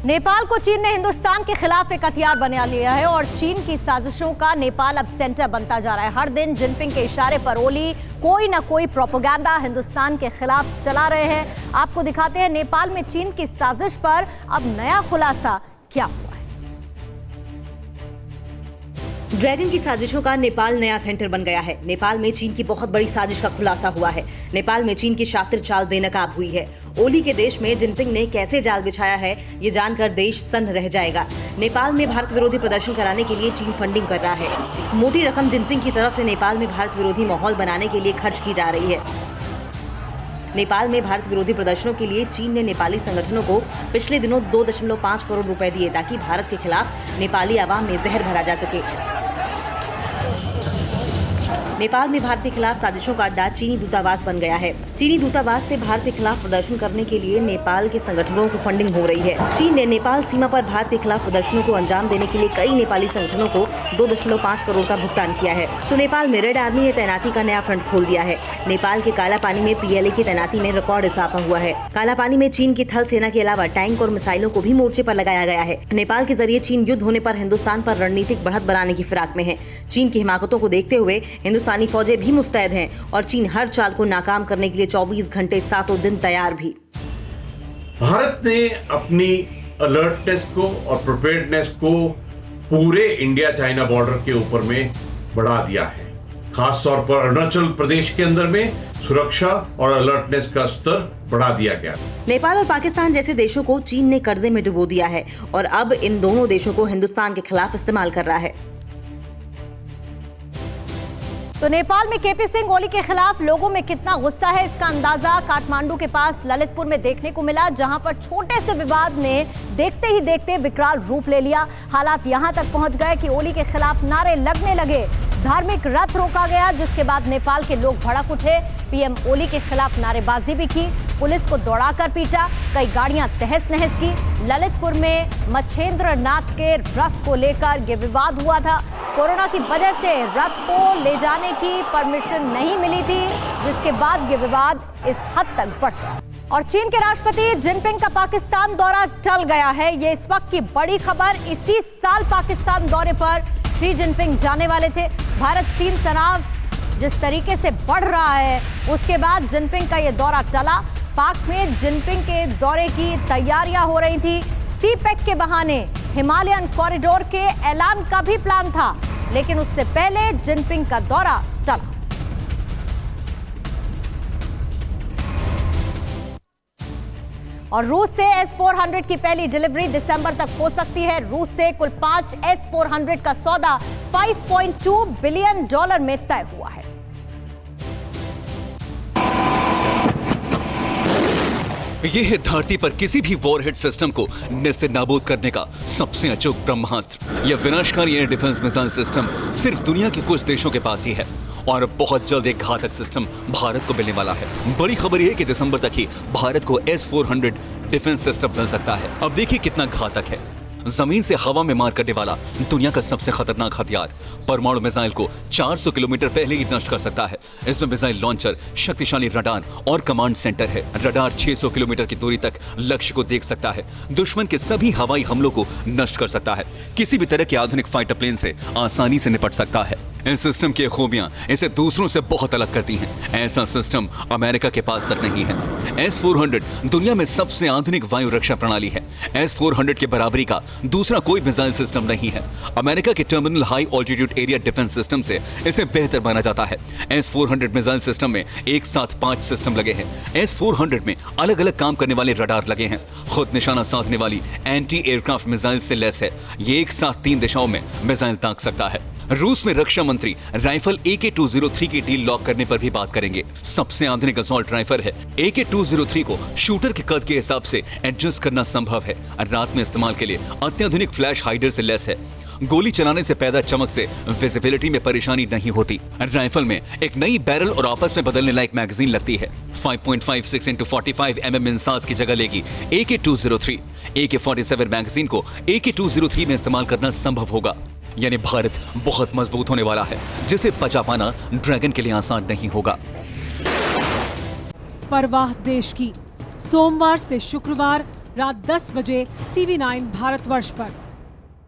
नेपाल को चीन ने हिंदुस्तान के खिलाफ एक हथियार बना लिया है और चीन की साजिशों का नेपाल अब सेंटर बनता जा रहा है। हर दिन जिनपिंग के इशारे पर ओली कोई ना कोई प्रोपेगेंडा हिंदुस्तान के खिलाफ चला रहे हैं। आपको दिखाते हैं नेपाल में चीन की साजिश पर अब नया खुलासा क्या हुआ है। ड्रैगन की साजिशों का नेपाल नया सेंटर बन गया है। नेपाल में चीन की बहुत बड़ी साजिश का खुलासा हुआ है। नेपाल में चीन की शातिर चाल बेनकाब हुई है। ओली के देश में जिनपिंग ने कैसे जाल बिछाया है, ये जानकर देश सन्न रह जाएगा। नेपाल में भारत विरोधी प्रदर्शन कराने के लिए चीन फंडिंग कर रहा है। मोटी रकम जिनपिंग की तरफ से नेपाल में भारत विरोधी माहौल बनाने के लिए खर्च की जा रही है। नेपाल में भारत विरोधी प्रदर्शनों के लिए चीन ने नेपाली संगठनों को पिछले दिनों 2.5 करोड़ रुपए दिए ताकि भारत के खिलाफ नेपाली आवाम में जहर भरा जा सके। नेपाल में भारत के खिलाफ साजिशों का अड्डा चीनी दूतावास बन गया है। चीनी दूतावास से भारत के खिलाफ प्रदर्शन करने के लिए नेपाल के संगठनों को फंडिंग हो रही है। चीन ने नेपाल सीमा पर भारत के खिलाफ प्रदर्शनों को अंजाम देने के लिए कई नेपाली संगठनों को 2.5 करोड़ का भुगतान किया है। तो नेपाल में रेड आर्मी ने तैनाती का नया फ्रंट खोल दिया है। नेपाल के काला पानी में PLA की तैनाती में रिकॉर्ड इजाफा हुआ है। काला पानी में चीन की थल सेना के अलावा टैंक और मिसाइलों को भी मोर्चे पर लगाया गया है। नेपाल के जरिए चीन युद्ध होने पर हिंदुस्तान पर रणनीतिक बढ़त बनाने की फिराक में है। चीन की हिमाकतों को देखते हुए हिंदुस्तानी फौजें भी मुस्तैद हैं और चीन हर चाल को नाकाम करने के लिए 24 घंटे 7 दिन तैयार भी। भारत ने अपनी अलर्टनेस को और प्रिपेयर्डनेस को पूरे इंडिया चाइना बॉर्डर के ऊपर में बढ़ा दिया है। खास तौर पर अरुणाचल प्रदेश के अंदर में सुरक्षा और अलर्टनेस का स्तर बढ़ा दिया गया। नेपाल और पाकिस्तान जैसे देशों को चीन ने कर्जे में डुबो दिया है और अब इन दोनों देशों को हिंदुस्तान के खिलाफ इस्तेमाल कर रहा है। तो नेपाल में KP सिंह ओली के खिलाफ लोगों में कितना गुस्सा है, इसका अंदाजा काठमांडू के पास ललितपुर में देखने को मिला, जहां पर छोटे से विवाद ने देखते ही देखते विकराल रूप ले लिया। हालात यहां तक पहुंच गए कि ओली के खिलाफ नारे लगने लगे। धार्मिक रथ रोका गया, जिसके बाद नेपाल के लोग भड़क उठे। PM ओली के खिलाफ नारेबाजी भी की, पुलिस को दौड़ाकर पीटा, कई गाड़ियां तहस नहस की। ललितपुर में मच्छेंद्र नाथ के रथ को लेकर यह विवाद हुआ था। कोरोना की वजह से रथ को ले जाने की परमिशन नहीं मिली थी, जिसके बाद ये विवाद इस हद तक बढ़ गया। और चीन के राष्ट्रपति जिनपिंग का पाकिस्तान दौरा टल गया है। ये इस वक्त की बड़ी खबर। इसी साल पाकिस्तान दौरे पर शी जिनपिंग जाने वाले थे। भारत चीन तनाव जिस तरीके से बढ़ रहा है, उसके बाद जिनपिंग का ये दौरा टला। पाक में जिनपिंग के दौरे की तैयारियां हो रही थी। CPEC के बहाने हिमालयन कॉरिडोर के ऐलान का भी प्लान था, लेकिन उससे पहले जिनपिंग का दौरा टला। और रूस से S-400 की पहली डिलीवरी दिसंबर तक हो सकती है। रूस से कुल 5 S-400 का सौदा $5.2 बिलियन में तय हुआ है। यह है धरती पर किसी भी वॉरहेड सिस्टम को नेस्त नाबूद करने का सबसे अचूक ब्रह्मास्त्र। यह विनाशकारी एयर डिफेंस मिसाइल सिस्टम सिर्फ दुनिया के कुछ देशों के पास ही है और बहुत जल्द एक घातक सिस्टम भारत को मिलने वाला है। बड़ी खबर यह है कि दिसंबर तक ही भारत को S-400 डिफेंस सिस्टम मिल सकता है। अब देखिए कितना घातक है। जमीन से हवा में मार करने वाला दुनिया का सबसे खतरनाक हथियार परमाणु मिसाइल को 400 किलोमीटर पहले ही नष्ट कर सकता है। इसमें मिसाइल लॉन्चर, शक्तिशाली रडार और कमांड सेंटर है। रडार 600 किलोमीटर की दूरी तक लक्ष्य को देख सकता है, दुश्मन के सभी हवाई हमलों को नष्ट कर सकता है, किसी भी तरह के आधुनिक फाइटर प्लेन से आसानी से निपट सकता है। इस सिस्टम की खूबियां इसे दूसरों से बहुत अलग करती हैं। ऐसा सिस्टम अमेरिका के पास तक नहीं है। S-400 दुनिया में सबसे आधुनिक वायु रक्षा प्रणाली है। S-400 के बराबरी का दूसरा कोई मिसाइल सिस्टम नहीं है। अमेरिका के terminal high altitude area defence system से इसे बेहतर माना जाता है। S-400 मिसाइल सिस्टम में एक साथ 5 सिस्टम लगे हैं। S-400 में अलग अलग काम करने वाले रडार लगे हैं। खुद निशाना साधने वाली एंटी एयरक्राफ्ट मिसाइल से लैस है। ये एक साथ 3 दिशाओं में मिसाइल ताक सकता है। रूस में रक्षा मंत्री राइफल AK-203 की डील लॉक करने पर भी बात करेंगे। सबसे आधुनिक असॉल्ट राइफल है। AK-203 को शूटर के कद के हिसाब से एडजस्ट करना संभव है। रात में इस्तेमाल के लिए अत्याधुनिक फ्लैश हाइडर से लैस है। गोली चलाने से पैदा चमक से विजिबिलिटी में परेशानी नहीं होती। राइफल में एक नई बैरल और आपस में बदलने लायक मैगजीन लगती है। 5.56 × 45 mm इंसास की जगह लेगी AK-203। AK-47 मैगजीन को AK-203 में इस्तेमाल करना संभव होगा। यानी भारत बहुत मजबूत होने वाला है, जिसे बचा पाना ड्रैगन के लिए आसान नहीं होगा। परवाह देश की। सोमवार से शुक्रवार रात 10 बजे TV9 भारतवर्ष पर।